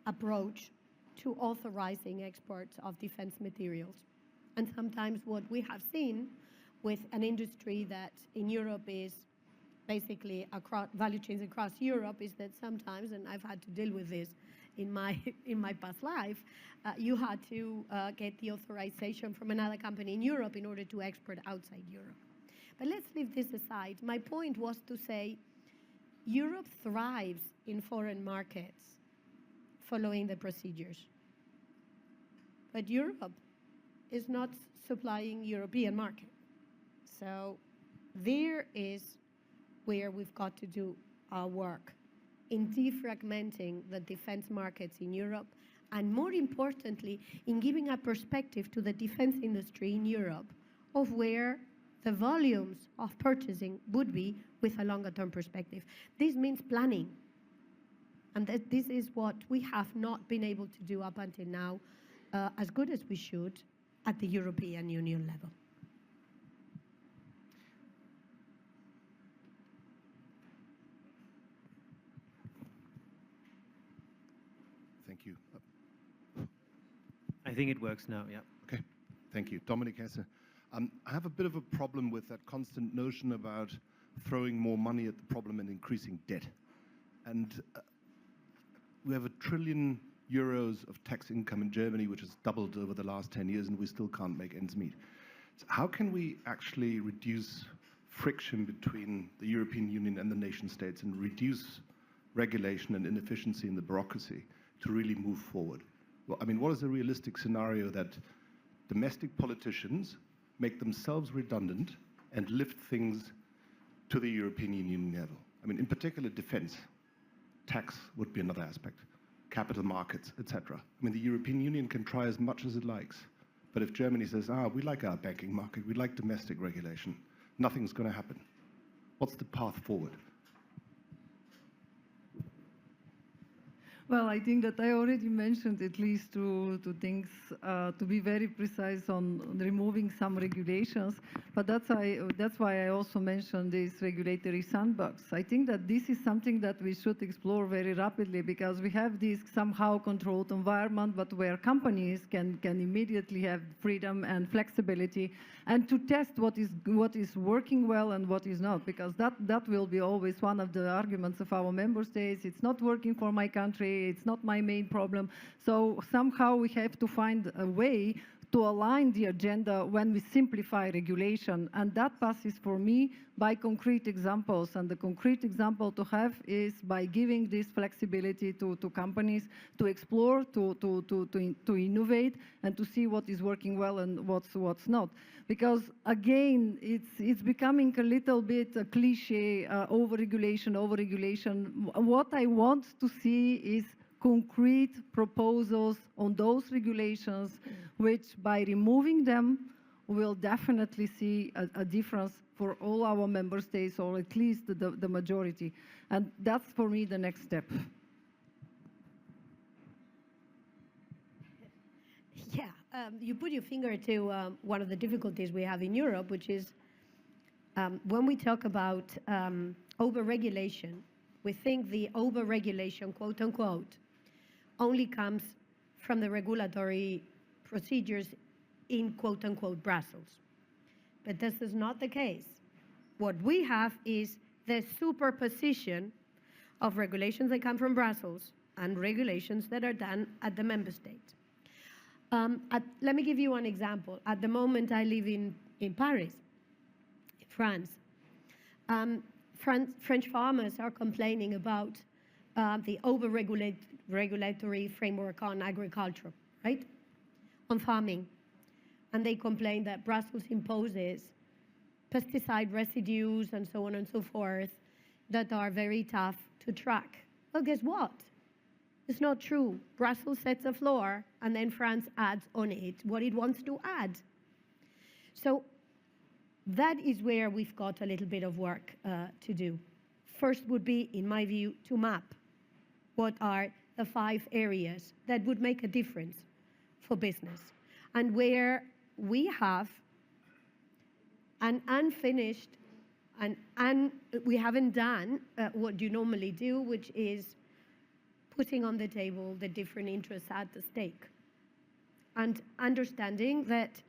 approach to authorizing exports of defense materials. And sometimes what we have seen with an industry that in Europe is basically across value chains across Europe is that sometimes, and I've had to deal with this in my past life, you had to get the authorization from another company in Europe in order to export outside Europe. But let's leave this aside. My point was to say Europe thrives in foreign markets following the procedures. But Europe is not supplying European market. So there is where we've got to do our work in defragmenting the defense markets in Europe, and more importantly, in giving a perspective to the defense industry in Europe of where the volumes of purchasing would be with a longer-term perspective. This means planning. And this is what we have not been able to do up until now as good as we should at the European Union level. Thank you. I think it works now, yeah. Okay, thank you. Dominic Hesse. I have a bit of a problem with that constant notion about throwing more money at the problem and increasing debt. And we have €1 trillion of tax income in Germany, which has doubled over the last 10 years, and we still can't make ends meet. So how can we actually reduce friction between the European Union and the nation states and reduce regulation and inefficiency in the bureaucracy to really move forward? Well, I mean, what is a realistic scenario that domestic politicians make themselves redundant and lift things to the European Union level? I mean, in particular, defense. Tax would be another aspect. Capital markets, etc. I mean, the European Union can try as much as it likes. But if Germany says, we like our banking market, we like domestic regulation, nothing's going to happen. What's the path forward? Well, I think that I already mentioned at least two things, to be very precise on removing some regulations, but that's why I also mentioned this regulatory sandbox. I think that this is something that we should explore very rapidly, because we have this somehow controlled environment, but where companies can immediately have freedom and flexibility, and to test what is working well and what is not, because that will be always one of the arguments of our member states. It's not working for my country. It's not my main problem. So somehow we have to find a way to align the agenda when we simplify regulation. And that passes for me by concrete examples. And the concrete example to have is by giving this flexibility to companies to explore, to innovate, and to see what is working well and what's not. Because again, it's becoming a little bit a cliche, over-regulation. What I want to see is concrete proposals on those regulations, which by removing them, we'll definitely see a difference for all our member states, or at least the majority. And that's, for me, the next step. Yeah, you put your finger to one of the difficulties we have in Europe, which is when we talk about over-regulation, we think the over-regulation, quote unquote, only comes from the regulatory procedures in quote unquote Brussels. But this is not the case. What we have is the superposition of regulations that come from Brussels and regulations that are done at the member state. Let me give you one example. At the moment, I live in Paris, France. French farmers are complaining about the over-regulatory framework on agriculture, right? On farming. And they complain that Brussels imposes pesticide residues and so on and so forth that are very tough to track. Well, guess what? It's not true. Brussels sets a floor, and then France adds on it what it wants to add. So that is where we've got a little bit of work to do. First would be, in my view, to map what are the 5 areas that would make a difference for business, and where we have an unfinished and we haven't done what you normally do, which is putting on the table the different interests at the stake, and understanding that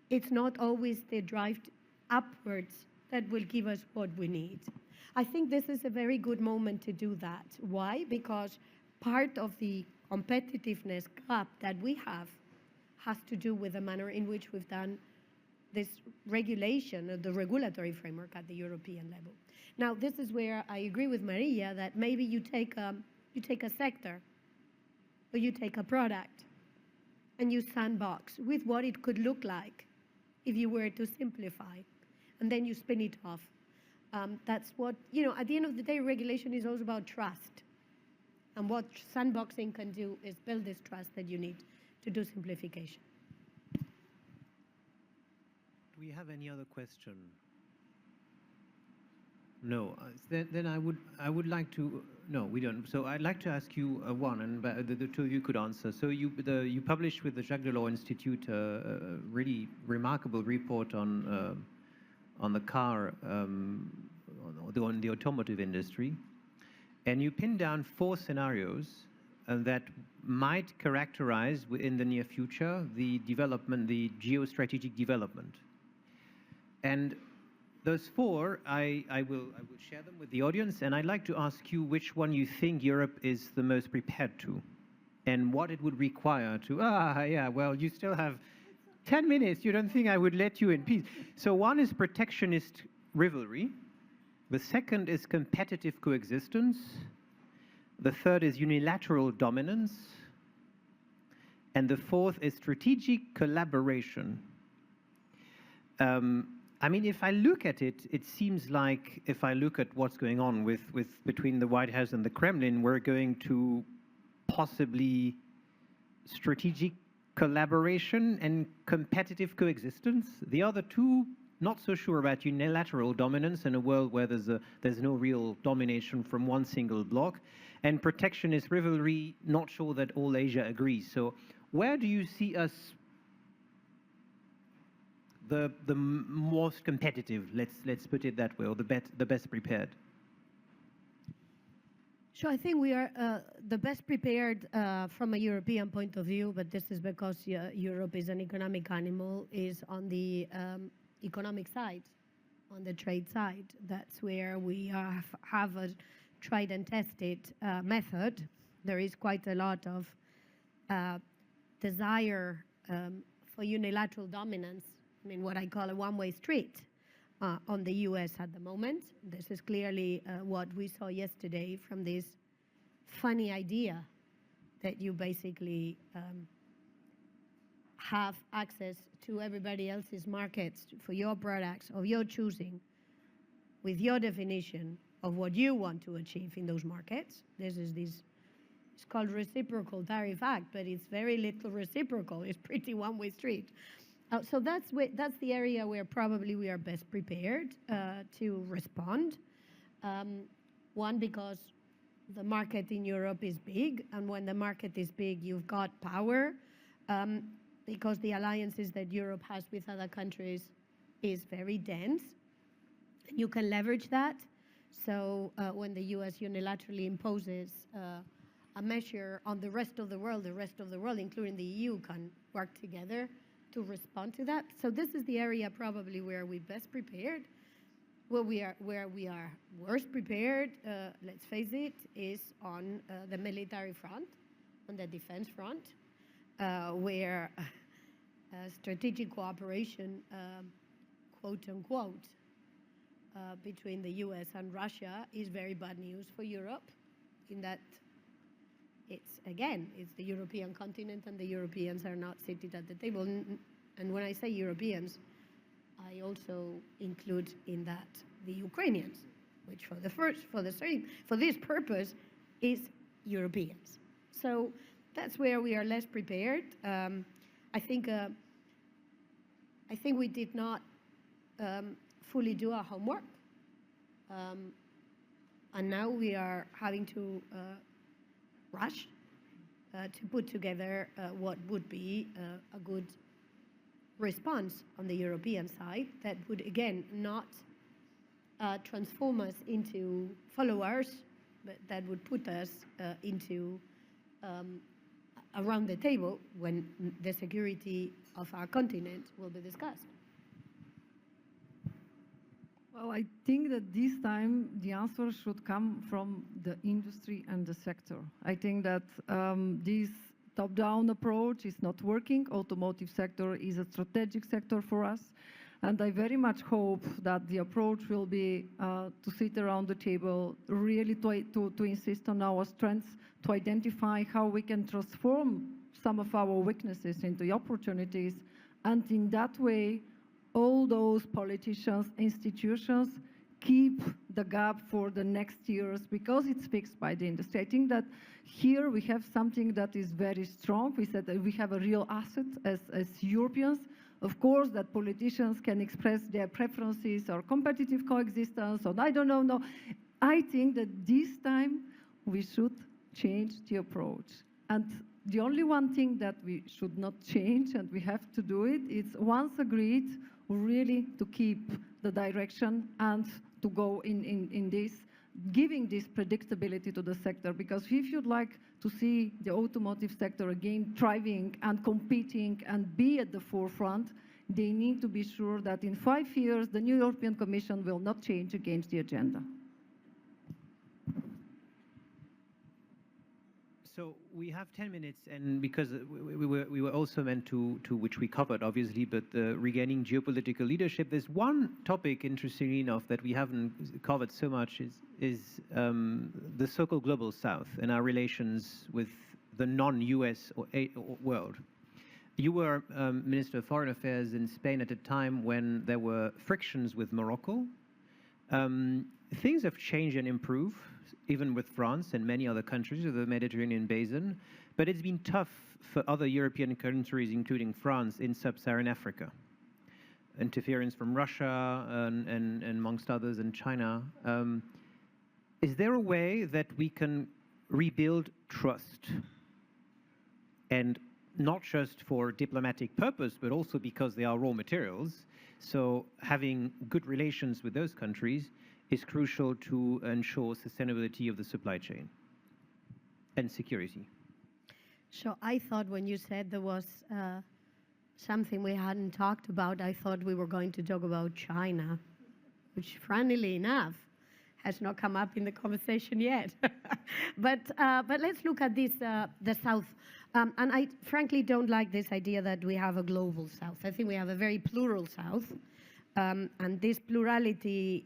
it's not always the drive upwards that will give us what we need. I think this is a very good moment to do that. Why? Because part of the competitiveness gap that we have has to do with the manner in which we've done this regulation, or the regulatory framework at the European level. Now, this is where I agree with Mariya that maybe you take a sector, or you take a product, and you sandbox with what it could look like if you were to simplify, and then you spin it off. That's what, at the end of the day, regulation is also about trust. And what sandboxing can do is build this trust that you need to do simplification. Do we have any other question? No. Then I would like to. No, we don't. So I'd like to ask you one, and the two of you could answer. So you published with the Jacques Delors Institute a really remarkable report on the car, on the automotive industry, and you pinned down 4 scenarios that might characterize in the near future the development, the geostrategic development. And those 4, I will share them with the audience, and I'd like to ask you which one you think Europe is the most prepared to, and what it would require to. Yeah, well, you still have 10 minutes. You don't think I would let you in peace? So one is protectionist rivalry. The second is competitive coexistence. The third is unilateral dominance. And the fourth is strategic collaboration. I mean, if I look at it, it seems like if I look at what's going on between the White House and the Kremlin, we're going to possibly strategic collaboration and competitive coexistence. The other two, not so sure about unilateral dominance in a world where there's no real domination from one single bloc. And protectionist rivalry, not sure that all Asia agrees. So where do you see us the most competitive, let's put it that way, or the best prepared? So I think we are the best prepared from a European point of view, but this is because Europe is an economic animal, is on the economic side, on the trade side. That's where we have a tried and tested method. There is quite a lot of desire for unilateral dominance. I mean, what I call a one-way street on the US at the moment. This is clearly what we saw yesterday from this funny idea that you basically have access to everybody else's markets for your products of your choosing with your definition of what you want to achieve in those markets. It's called reciprocal tariff act, but it's very little reciprocal. It's pretty one-way street. So that's the area where probably we are best prepared to respond. One, because the market in Europe is big, and when the market is big, you've got power, because the alliances that Europe has with other countries is very dense. You can leverage that. So when the US unilaterally imposes a measure on the rest of the world, including the EU, can work together to respond to that. So this is the area probably where we're best prepared. Where we are worst prepared, let's face it, is on the military front, on the defense front, where strategic cooperation, quote unquote, between the US and Russia is very bad news for Europe, in that it's the European continent, and the Europeans are not seated at the table. And when I say Europeans, I also include in that the Ukrainians, which for this purpose is Europeans. So that's where we are less prepared. I think we did not fully do our homework, and now we are having to rush to put together what would be a good response on the European side that would, again, not transform us into followers, but that would put us into around the table when the security of our continent will be discussed. Well, I think that this time the answer should come from the industry and the sector. I think that this top-down approach is not working. Automotive sector is a strategic sector for us. And I very much hope that the approach will be to sit around the table, really to insist on our strengths, to identify how we can transform some of our weaknesses into opportunities. And in that way, all those politicians, institutions, keep the gap for the next years because it's fixed by the industry. I think that here we have something that is very strong. We said that we have a real asset as Europeans. Of course, that politicians can express their preferences or competitive coexistence, or I don't know. No, I think that this time we should change the approach. And the only one thing that we should not change, and we have to do it, is once agreed, really to keep the direction and to go in this, giving this predictability to the sector. Because if you'd like to see the automotive sector again thriving and competing and be at the forefront, they need to be sure that in 5 years, the new European Commission will not change against the agenda. So we have 10 minutes, and because we were also meant to which we covered, obviously, but regaining geopolitical leadership, there's one topic, interestingly enough, that we haven't covered so much is the so-called global south and our relations with the non-US world. You were Minister of Foreign Affairs in Spain at a time when there were frictions with Morocco. Things have changed and improved, even with France and many other countries of the Mediterranean basin, but it's been tough for other European countries, including France, in sub-Saharan Africa. Interference from Russia and amongst others, and China. Is there a way that we can rebuild trust? And not just for diplomatic purpose, but also because they are raw materials. So having good relations with those countries is crucial to ensure sustainability of the supply chain and security. So I thought when you said there was something we hadn't talked about, I thought we were going to talk about China, which funnily enough has not come up in the conversation yet. but let's look at this, the South. And I frankly don't like this idea that we have a global South. I think we have a very plural South. And this plurality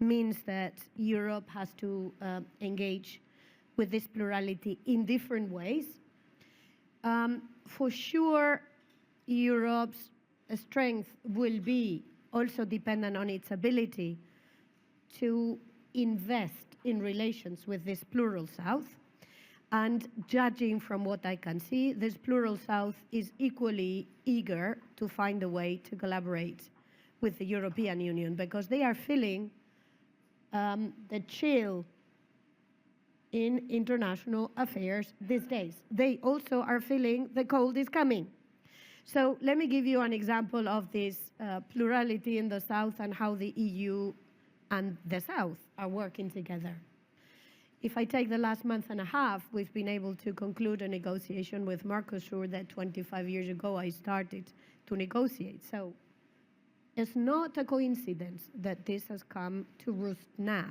means that Europe has to engage with this plurality in different ways. For sure, Europe's strength will be also dependent on its ability to invest in relations with this plural South. And judging from what I can see, this plural South is equally eager to find a way to collaborate with the European Union because they are feeling the chill in international affairs these days. They also are feeling the cold is coming. So let me give you an example of this plurality in the South and how the EU and the South are working together. If I take the last month and a half, we've been able to conclude a negotiation with Mercosur that 25 years ago I started to negotiate. So it's not a coincidence that this has come to roost now.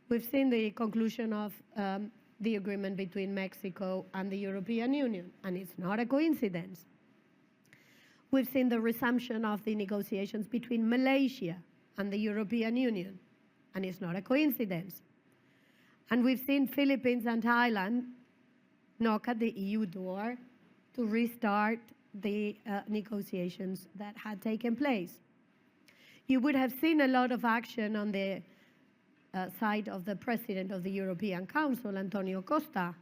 We've seen the conclusion of the agreement between Mexico and the European Union, and it's not a coincidence. We've seen the resumption of the negotiations between Malaysia and the European Union, and it's not a coincidence. And we've seen Philippines and Thailand knock at the EU door to restart the negotiations that had taken place. You would have seen a lot of action on the side of the President of the European Council, Antonio Costa,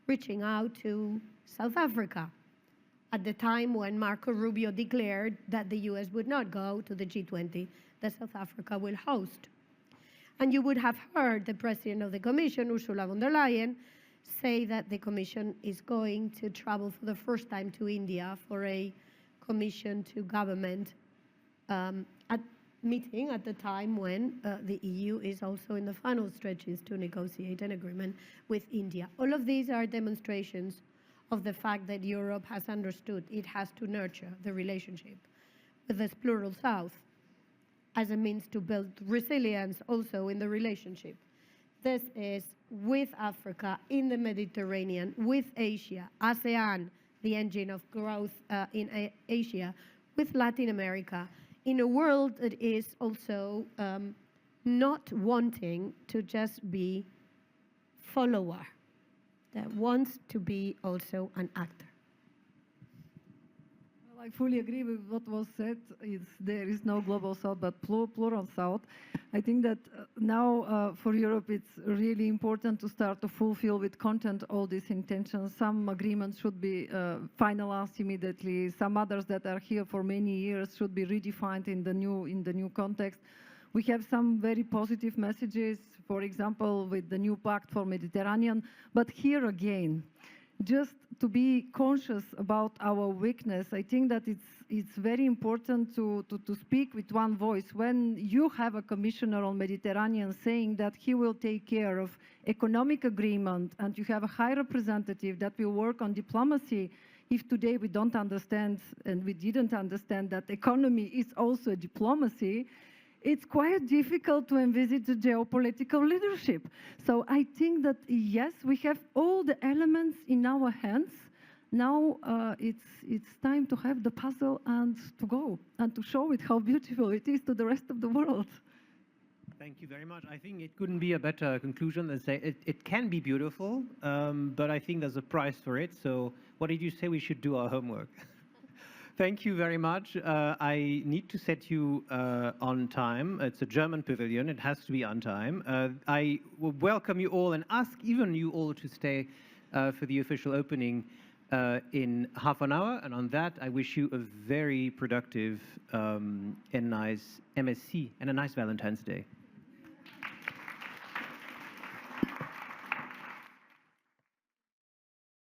reaching out to South Africa at the time when Marco Rubio declared that the US would not go to the G20 that South Africa will host. And you would have heard the President of the Commission, Ursula von der Leyen, say that the Commission is going to travel for the first time to India for a Commission to government meeting at the time when the EU is also in the final stretches to negotiate an agreement with India. All of these are demonstrations of the fact that Europe has understood it has to nurture the relationship with this plural South. as a means to build resilience also in the relationship. This is with Africa, in the Mediterranean, with Asia, ASEAN, the engine of growth in Asia, with Latin America, in a world that is also not wanting to just be follower, that wants to be also an actor. Well, I fully agree with what was said. There is no global south, but plural south. I think that now for Europe, it's really important to start to fulfill with content all these intentions. Some agreements should be finalized immediately. Some others that are here for many years should be redefined in the new context. We have some very positive messages, for example, with the new Pact for Mediterranean. But here again, just to be conscious about our weakness, I think that it's very important to speak with one voice. When you have a commissioner on Mediterranean saying that he will take care of economic agreement, and you have a high representative that will work on diplomacy, if today we don't understand, and we didn't understand that economy is also diplomacy, it's quite difficult to envisage the geopolitical leadership. So I think that, yes, we have all the elements in our hands. Now it's time to have the puzzle and to go and to show it how beautiful it is to the rest of the world. Thank you very much. I think it couldn't be a better conclusion than say it can be beautiful, but I think there's a price for it. So what did you say? We should do our homework. Thank you very much. I need to set you on time. It's a German pavilion. It has to be on time. I will welcome you all and ask even you all to stay for the official opening in half an hour. And on that, I wish you a very productive and nice MSc and a nice Valentine's Day.